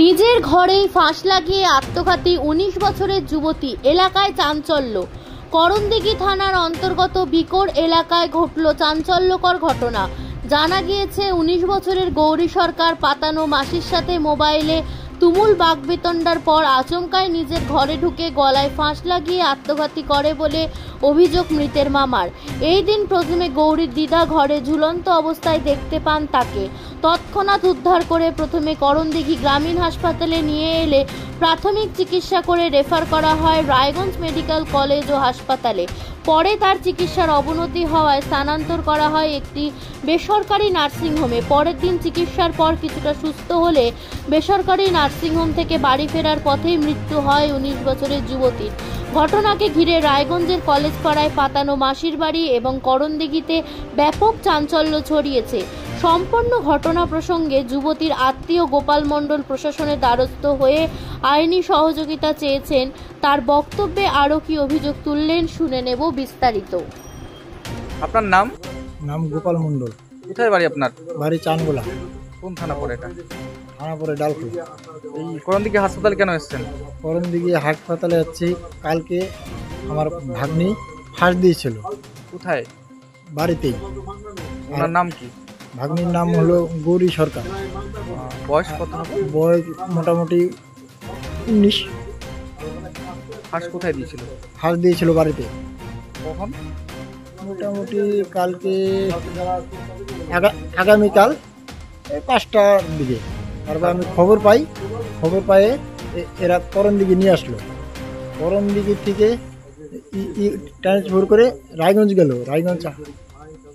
নিজের ঘরেই ফাঁস লাগিয়ে আত্মঘাতী ১৯ বছরের যুবতী, এলাকায় চাঞ্চল্য। করণদিঘি থানার অন্তর্গত বিকোর এলাকায় ঘটল চাঞ্চল্যকর ঘটনা। জানা গিয়েছে ১৯ বছরের গৌরী সরকার পাতানো মাসির সাথে মোবাইলে তুমুল বাকবিতণ্ডার পর আচমকাই নিজের ঘরে ঢুকে গলায় ফাঁস লাগিয়ে আত্মঘাতী করে বলে অভিযোগ মৃতের মামার। এই দিন প্রথমে গৌরীর দিদা ঘরে ঝুলন্ত অবস্থায় দেখতে পান তাকে। তৎক্ষণাৎ উদ্ধার করে প্রথমে করণদিঘি গ্রামীণ হাসপাতালে নিয়ে এলে প্রাথমিক চিকিৎসা করে রেফার করা হয় রায়গঞ্জ মেডিকেল কলেজ ও হাসপাতালে। পরে তার চিকিৎসার অবনতি হওয়ায় স্থানান্তর করা হয় একটি বেসরকারি নার্সিংহোমে। পরের দিন চিকিৎসার পর কিছুটা সুস্থ হলে বেসরকারি নার্সিংহোম থেকে বাড়ি ফেরার পথেই মৃত্যু হয় ১৯ বছরের যুবতীর। ঘটনাকে ঘিরে রায়গঞ্জের কলেজ পাড়ায় পাতানো মাসির বাড়ি এবং করণদিঘিতে ব্যাপক চাঞ্চল্য ছড়িয়েছে। সম্পূর্ণ ঘটনা প্রসঙ্গে যুবতীর আত্মীয় গোপাল মণ্ডল প্রশাসনের দ্বারস্থ হয়ে আইনি সহযোগিতা চেয়েছেন। তার বক্তব্যে আরও কি অভিযোগ তুললেন শুনে নেব বিস্তারিত। আপনার নাম? নাম গোপাল মণ্ডল। কোথায় বাড়ি আপনার? বাড়ি চানগোলা। কোন থানা পড়ে এটা? থানা পরে ডালখুল। এই করণদিঘি হাসপাতাল কেন এসেছেন? করণদিঘি হাসপাতালে যাচ্ছি। কালকে আমার ভাগ্নি ফাঁস দিয়েছিল। কোথায়? বাড়িতেই। ওনার নাম কি? ভাগ্নির নাম হলো গৌরী সরকার। বয়স কত হবে? বয়স মোটামুটি ১৯। ফাঁস কোথায় দিয়েছিল? ফাঁস দিয়েছিল বাড়িতে। কখন? মোটামুটি কালকে আগামীকাল ৫টার দিকে। তারপর আমি খবর পাই এরা করণদিঘি নিয়ে আসলো। করণদিঘি থেকে ট্রান্সফার করে রায়গঞ্জ গেল। রায়গঞ্জ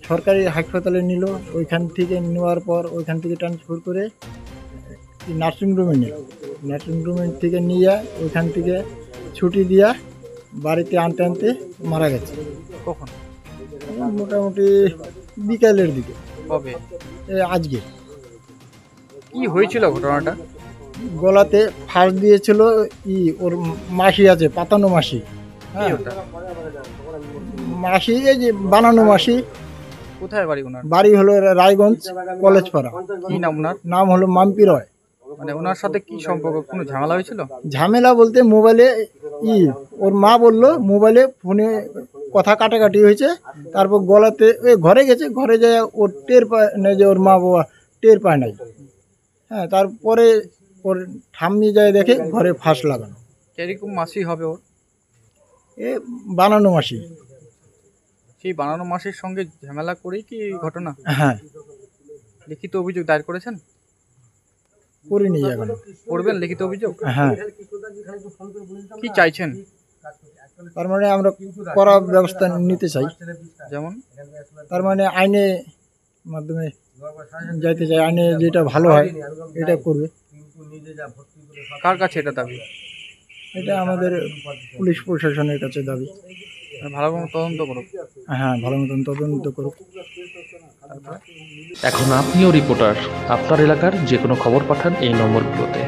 সরকারি হাসপাতালে নিল। ওইখান থেকে নেওয়ার পর ওইখান থেকে ট্রান্সফার করে নার্সিংহোমে নিল। নার্সিংহোমে থেকে নিয়ে ওইখান থেকে ছুটি দিয়া বাড়িতে আনতে মারা গেছে। কখন? মোটামুটি বিকালের দিকে। কবে? আজকে। কি হয়েছিল ঘটনাটা? গলাতে ফাঁস দিয়েছিল। ওর মাসি আছে, পাতানো মাসি। হ্যাঁ, মাসি এই যে বানানো মাসি। কোথায় বাড়ি ওনার? বাড়ি হলো রায়গঞ্জ কলেজ পাড়া। কি নাম ওনার? নাম হলো মাম্পি রয়। মানে ওনার সাথে কি সম্পর্ক? কোনো ঝামেলা হয়েছিল? ঝামেলা বলতে মোবাইলে ওর মা বললো মোবাইলে ফোনে কথা কাটাকাটি হয়েছে। তারপর গলাতে ঘরে গেছে। ঘরে যায় ওর টের পায় না যে ওর মা বাবা টের পায় নাই। হ্যাঁ, তারপরে ওর ঠাম্মি যায় দেখে ঘরে ফাঁস লাগানো। কিরকম মাসি হবে ওর? বানানো মাসি। সেই বানানো মাসির সঙ্গে ঝামেলা করেই কি ঘটনা? হ্যাঁ। লিখিত অভিযোগ দায়ের করেছেন? করিনি এখন। করবেন লিখিত অভিযোগ? হ্যাঁ। কি চাইছেন? তার মানে আমরা করা ব্যবস্থা নিতে চাই। যেমন? তার মানে আইনে মাধ্যমে যাইতে চাই। আইনে যেটা ভালো হয় এটা করবে। কার কাছে এটা দাবি? এটা আমাদের পুলিশ প্রশাসনের কাছে দাবি। ভালো মতো তদন্ত করুক। হ্যাঁ, ভালো মতন তদন্ত করুক। এখন আপনিও রিপোর্টার, আপনার এলাকার যে কোনো খবর পাঠান এই নম্বরগুলোতে।